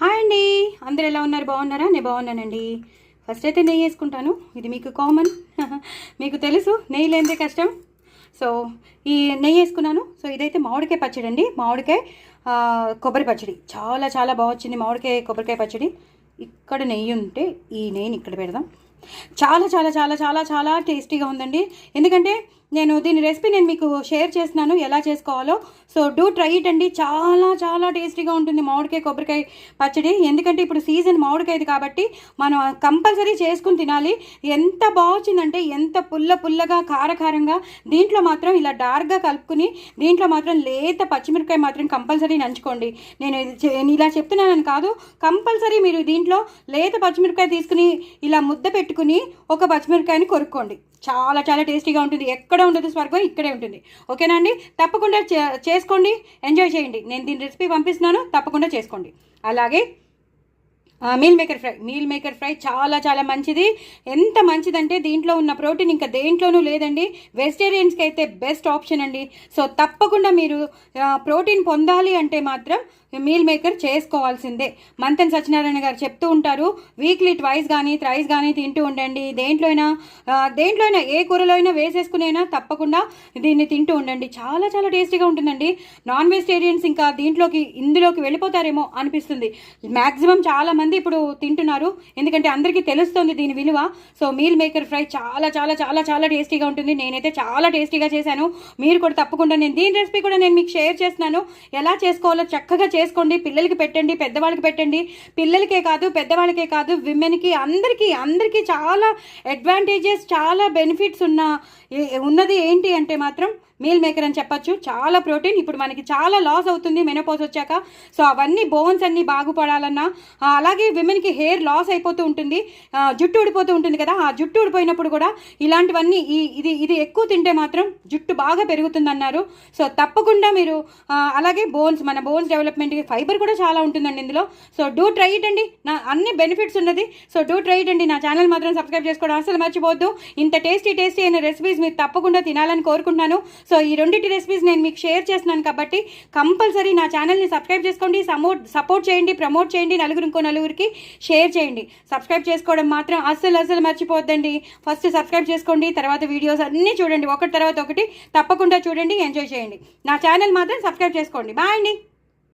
Hi అండి, అందరు ఎలా ఉన్నారు? బాగున్నారా? నేను బాగున్నానండి. ఫస్ట్ అయితే నెయ్యి వేసుకుంటాను. ఇది మీకు కామన్. మీకు తెలుసు నెయ్యి లేనిదే కష్టం. సో ఈ నెయ్యి వేసుకున్నాను. సో ఇదైతే మామిడికాయ పచ్చడి అండి. మామిడికాయ కొబ్బరి పచ్చడి చాలా చాలా బాగా వచ్చింది. మామిడికాయ కొబ్బరికాయ పచ్చడి. ఇక్కడ నెయ్యి ఉంటే ఈ నెయ్యిని ఇక్కడ పెడదాం. చాలా చాలా చాలా చాలా చాలా టేస్టీగా ఉందండి. ఎందుకంటే నేను దీని రెసిపీ మీకు షేర్ చేస్తున్నాను ఎలా చేసుకోవాలో. సో డూ ట్రై ఇట్ అండి. చాలా చాలా టేస్టీగా ఉంటుంది మామిడికాయ కొబ్బరికాయ పచ్చడి. ఎందుకంటే ఇప్పుడు సీజన్ మామిడికాయది కాబట్టి మనం కంపల్సరీ చేసుకుని తినాలి. ఎంత బాగొచ్చిందంటే ఎంత పుల్లగా కారకారంగా. దీంట్లో మాత్రం ఇలా డార్క్గా కలుపుకుని దీంట్లో మాత్రం లేత పచ్చిమిరపకాయ మాత్రం కంపల్సరీ నంచుకోండి. నేను ఇలా చెప్తున్నానని కాదు, కంపల్సరీ మీరు దీంట్లో లేత పచ్చిమిరపకాయ తీసుకుని ఇలా ముద్ద పెట్టుకుని ఒక పచ్చిమిరపకాయని కొరుక్కోండి. చాలా చాలా టేస్టీగా ఉంటుంది. ఎక్కడ ఉండదు స్వర్గం, ఇక్కడే ఉంటుంది. ఓకేనా అండి? తప్పకుండా చేసుకోండి, ఎంజాయ్ చేయండి. నేను దీని రెసిపీ పంపిస్తున్నాను, తప్పకుండా చేసుకోండి. అలాగే మీల్ మేకర్ ఫ్రై చాలా చాలా మంచిది. ఎంత మంచిదంటే దీంట్లో ఉన్న ప్రోటీన్ ఇంకా దేంట్లోనూ లేదండి. వెజిటేరియన్స్కి అయితే బెస్ట్ ఆప్షన్ అండి. సో తప్పకుండా మీరు ప్రోటీన్ పొందాలి అంటే మాత్రం మీల్ మేకర్ చేసుకోవాల్సిందే. మంతెన్ సత్యనారాయణ గారు చెప్తూ ఉంటారు, వీక్లీ ట్వైస్ కానీ థ్రైస్ కానీ తింటూ ఉండండి. దేంట్లో ఏ కూరలో అయినా వేసేసుకునైనా తప్పకుండా దీన్ని తింటూ ఉండండి. చాలా చాలా టేస్టీగా ఉంటుందండి. నాన్ వెజిటేరియన్స్ ఇంకా ఇందులోకి వెళ్ళిపోతారేమో అనిపిస్తుంది. మ్యాక్సిమం చాలా మంది ఇప్పుడు తింటున్నారు, ఎందుకంటే అందరికీ తెలుస్తుంది దీని విలువ. సో మీల్ మేకర్ ఫ్రై చాలా చాలా చాలా చాలా టేస్టీగా ఉంటుంది. నేనైతే చాలా టేస్టీగా చేశాను. మీరు కూడా తప్పకుండా దీని రెసిపీ కూడా నేను మీకు షేర్ చేస్తున్నాను. ఎలా చేసుకోవాలో చక్కగా చేసుకోండి. పిల్లలకి పెట్టండి, పెద్దవాళ్ళకి పెట్టండి. పిల్లలకే కాదు పెద్దవాళ్ళకే కాదు, విమెన్కి అందరికీ చాలా అడ్వాంటేజెస్, చాలా బెనిఫిట్స్ ఉన్నది ఏంటి అంటే మాత్రం మీల్ మేకర్ అని చెప్పచ్చు. చాలా ప్రోటీన్. ఇప్పుడు మనకి చాలా లాస్ అవుతుంది మెనోపాజ్ వచ్చాక. సో అవన్నీ బోన్స్ అన్నీ బాగుపడాలన్నా, అలాగే విమెన్కి హెయిర్ లాస్ అయిపోతూ ఉంటుంది, జుట్టు ఊడిపోతూ ఉంటుంది కదా. ఆ జుట్టు ఊడిపోయినప్పుడు కూడా ఇలాంటివన్నీ ఇది ఎక్కువ తింటే మాత్రం జుట్టు బాగా పెరుగుతుంది అన్నారు. సో తప్పకుండా మీరు అలాగే మన బోన్స్ డెవలప్మెంట్కి ఫైబర్ కూడా చాలా ఉంటుందండి ఇందులో. సో డూ ట్రై ఇట్ అండి. అన్ని బెనిఫిట్స్ ఉన్నది. సో డూ ట్రై ఇట్ అండి. నా ఛానల్ మాత్రం సబ్స్క్రైబ్ చేసుకోవడం అసలు మర్చిపోవద్దు. ఇంత టేస్టీ అయిన రెసిపీస్ మీరు తప్పకుండా తినాలని కోరుకుంటున్నాను. సో ఈ రెండింటి రెసిపీస్ నేను మీకు షేర్ చేస్తున్నాను కాబట్టి కంపల్సరీ నా ఛానల్ని సబ్స్క్రైబ్ చేసుకోండి, సపోర్ట్ చేయండి, ప్రమోట్ చేయండి, నలుగురికి షేర్ చేయండి. సబ్స్క్రైబ్ చేసుకోవడం మాత్రం అస్సలు మర్చిపోవద్దండి. ఫస్ట్ సబ్స్క్రైబ్ చేసుకోండి, తర్వాత వీడియోస్ అన్నీ చూడండి, ఒకటి తర్వాత ఒకటి తప్పకుండా చూడండి, ఎంజాయ్ చేయండి. నా ఛానల్ మాత్రం సబ్స్క్రైబ్ చేసుకోండి. బాయ్ అండి.